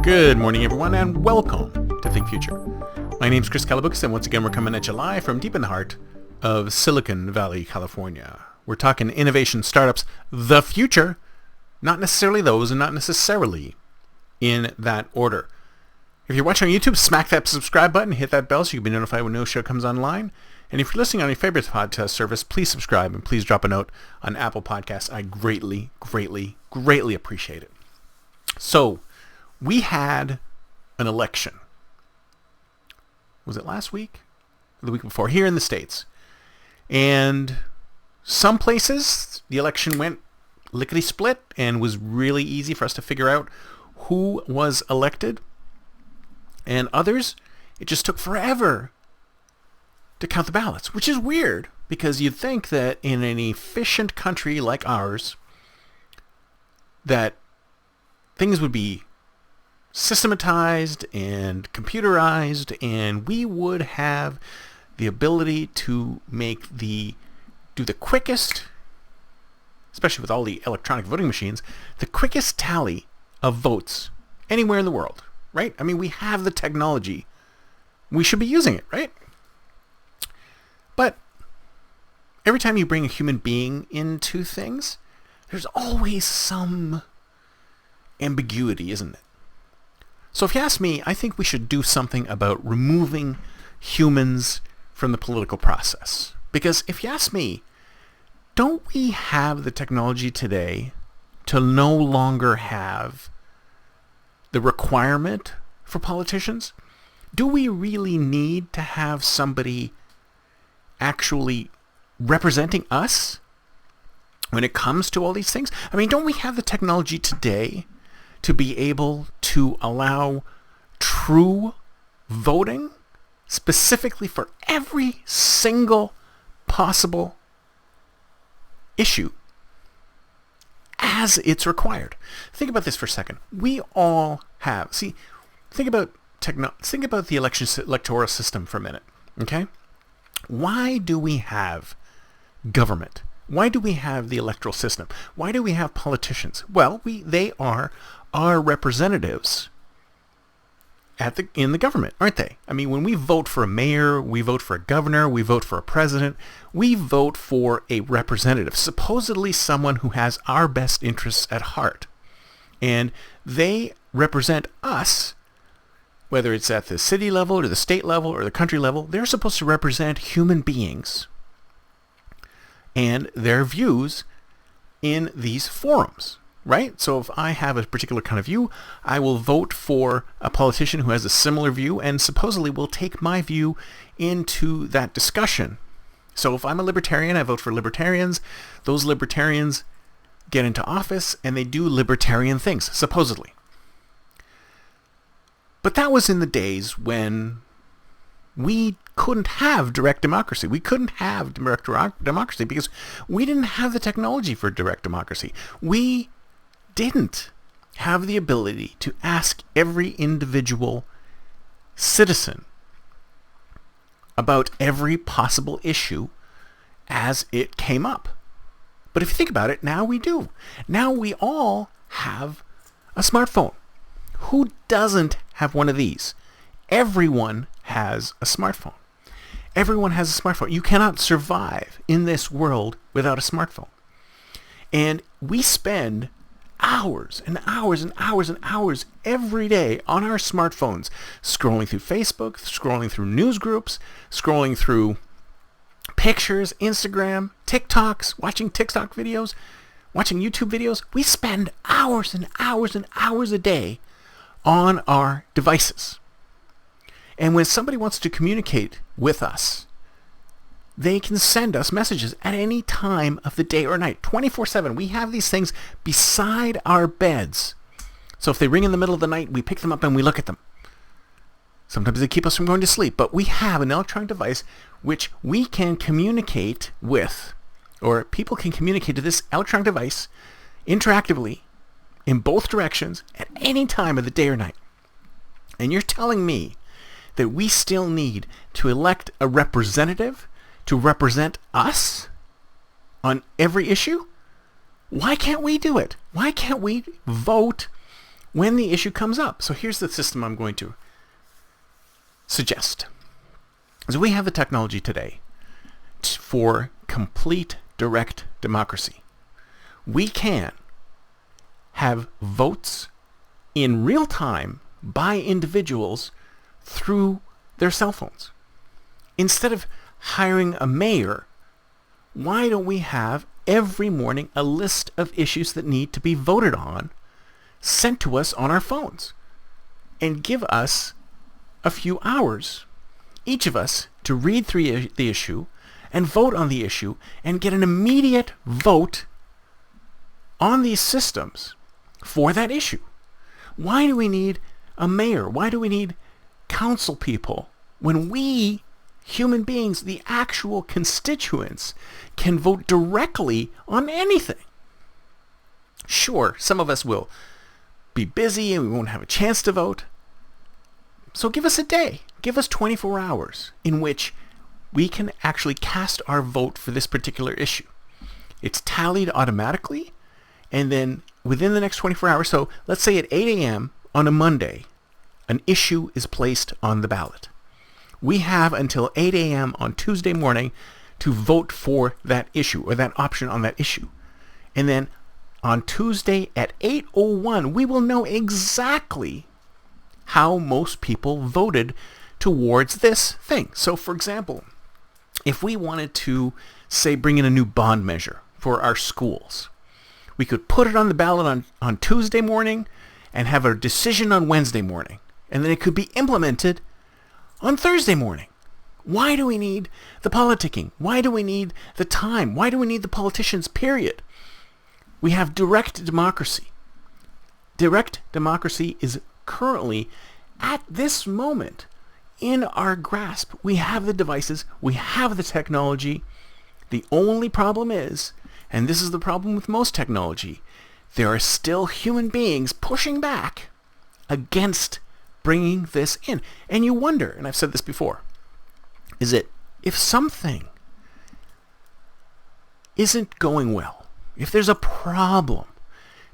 Good morning, everyone, and welcome to Think Future. My name's Chris Calabooks, and once again, we're coming at you live from deep in the heart of Silicon Valley, California. We're talking innovation, startups, the future, not necessarily those, and not necessarily in that order. If you're watching on YouTube, smack that subscribe button, hit that bell so you'll be notified when no show comes online. And if you're listening on your favorite podcast service, please subscribe and please drop a note on Apple Podcasts. I greatly, greatly, greatly appreciate it. So, we had an election. Was it last week? Or the week before? Here in the States. And some places, the election went lickety-split and was really easy for us to figure out who was elected. And others, it just took forever to count the ballots, which is weird because you'd think that in an efficient country like ours, that things would be systematized and computerized, and we would have the ability to do the quickest, especially with all the electronic voting machines, the quickest tally of votes anywhere in the world, right? I mean, we have the technology. We should be using it, right? But every time you bring a human being into things, there's always some ambiguity, isn't it? So if you ask me, I think we should do something about removing humans from the political process. Because if you ask me, don't we have the technology today to no longer have the requirement for politicians? Do we really need to have somebody actually representing us when it comes to all these things? I mean, don't we have the technology today to be able to allow true voting specifically for every single possible issue as it's required? Think about this for a second. We all have, think about the electoral system for a minute, okay? Why do we have government? Why do we have the electoral system? Why do we have politicians? Well, they are our representatives in the government, aren't they? I mean, when we vote for a mayor, we vote for a governor, we vote for a president, we vote for a representative, supposedly someone who has our best interests at heart. And they represent us, whether it's at the city level or the state level or the country level. They're supposed to represent human beings and their views in these forums, right? So if I have a particular kind of view, I will vote for a politician who has a similar view and supposedly will take my view into that discussion. So if I'm a libertarian, I vote for libertarians. Those libertarians get into office and they do libertarian things, supposedly. But that was in the days when we couldn't have direct democracy. We couldn't have direct democracy because we didn't have the technology for direct democracy. We didn't have the ability to ask every individual citizen about every possible issue as it came up. But if you think about it, now we do. Now we all have a smartphone. Who doesn't have one of these? Everyone has a smartphone. Everyone has a smartphone. You cannot survive in this world without a smartphone. And we spend hours and hours and hours and hours every day on our smartphones, scrolling through Facebook, scrolling through news groups, scrolling through pictures, Instagram, TikToks, watching TikTok videos, watching YouTube videos. We spend hours and hours and hours a day on our devices. And when somebody wants to communicate with us, they can send us messages at any time of the day or night, 24/7. We have these things beside our beds. So if they ring in the middle of the night, we pick them up and we look at them. Sometimes they keep us from going to sleep, but we have an electronic device which we can communicate with, or people can communicate to this electronic device interactively in both directions at any time of the day or night. And you're telling me that we still need to elect a representative to represent us on every issue? Why can't we do it? Why can't we vote when the issue comes up. So here's the system I'm going to suggest. So we have the technology today for complete direct democracy. We can have votes in real time by individuals through their cell phones. Instead of hiring a mayor, why don't we have every morning a list of issues that need to be voted on sent to us on our phones, and give us a few hours, each of us, to read through the issue and vote on the issue and get an immediate vote on these systems for that issue. Why do we need a mayor? Why do we need council people when we, human beings, the actual constituents, can vote directly on anything? Sure, some of us will be busy and we won't have a chance to vote. So give us a day. Give us 24 hours in which we can actually cast our vote for this particular issue. It's tallied automatically, and then within the next 24 hours, so let's say at 8 a.m. on a Monday, an issue is placed on the ballot. We have until 8 a.m. on Tuesday morning to vote for that issue or that option on that issue. And then on Tuesday at 8:01, we will know exactly how most people voted towards this thing. So for example, if we wanted to, say, bring in a new bond measure for our schools, we could put it on the ballot on Tuesday morning and have a decision on Wednesday morning. And then it could be implemented on Thursday morning. Why do we need the politicking? Why do we need the time? Why do we need the politicians, period? We have direct democracy. Direct democracy is currently, at this moment, in our grasp. We have the devices. We have the technology. The only problem is, and this is the problem with most technology, there are still human beings pushing back against bringing this in. And you wonder, and I've said this before, is it if something isn't going well, if there's a problem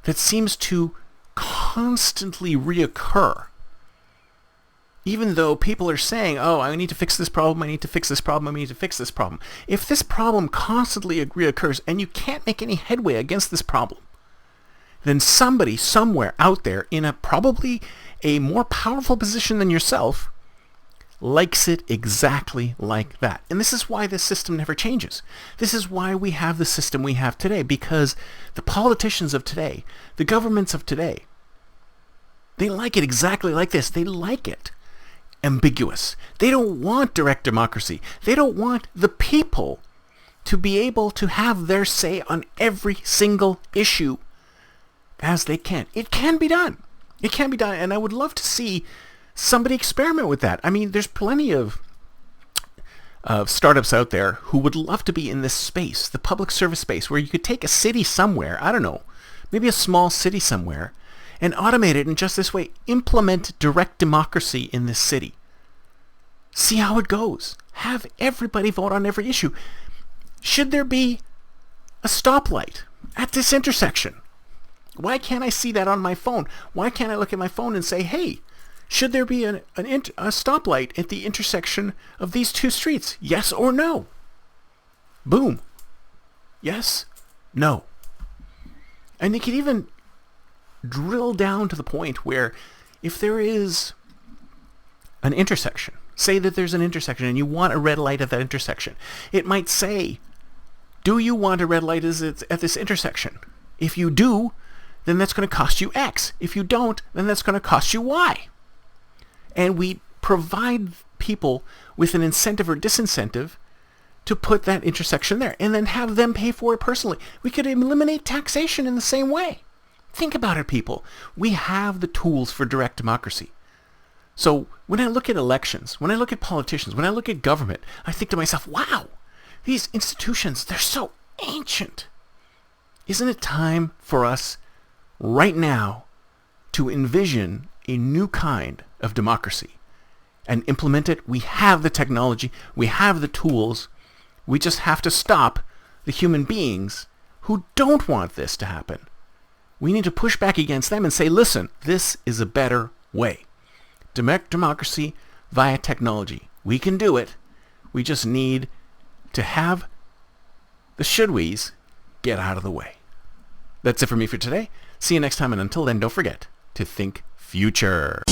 that seems to constantly reoccur, even though people are saying, oh, I need to fix this problem, I need to fix this problem, I need to fix this problem. If this problem constantly reoccurs and you can't make any headway against this problem, then somebody somewhere out there in a probably a more powerful position than yourself likes it exactly like that. And this is why this system never changes. This is why we have the system we have today, because the politicians of today, the governments of today, they like it exactly like this. They like it ambiguous. They don't want direct democracy. They don't want the people to be able to have their say on every single issue as they can. It can be done. It can be done, and I would love to see somebody experiment with that. I mean, there's plenty of startups out there who would love to be in this space, the public service space, where you could take a city somewhere, I don't know, maybe a small city somewhere, and automate it in just this way. Implement direct democracy in this city. See how it goes. Have everybody vote on every issue. Should there be a stoplight at this intersection? Why can't I see that on my phone? Why can't I look at my phone and say, hey, should there be a stoplight at the intersection of these two streets? Yes or no? Boom. Yes, no. And they could even drill down to the point where if there is an intersection, say that there's an intersection and you want a red light at that intersection, it might say, do you want a red light at this intersection? If you do, then that's going to cost you X. If you don't, then that's going to cost you Y. And we provide people with an incentive or disincentive to put that intersection there and then have them pay for it personally. We could eliminate taxation in the same way. Think about it, people. We have the tools for direct democracy. So when I look at elections, when I look at politicians, when I look at government, I think to myself, wow, these institutions, they're so ancient. Isn't it time for us right now to envision a new kind of democracy and implement it? We have the technology, we have the tools, we just have to stop the human beings who don't want this to happen We need to push back against them and say, listen, this is a better way. Direct democracy via technology. We can do it. We just need to have the should-we's get out of the way. That's it for me for today. See you next time, and until then, don't forget to think future.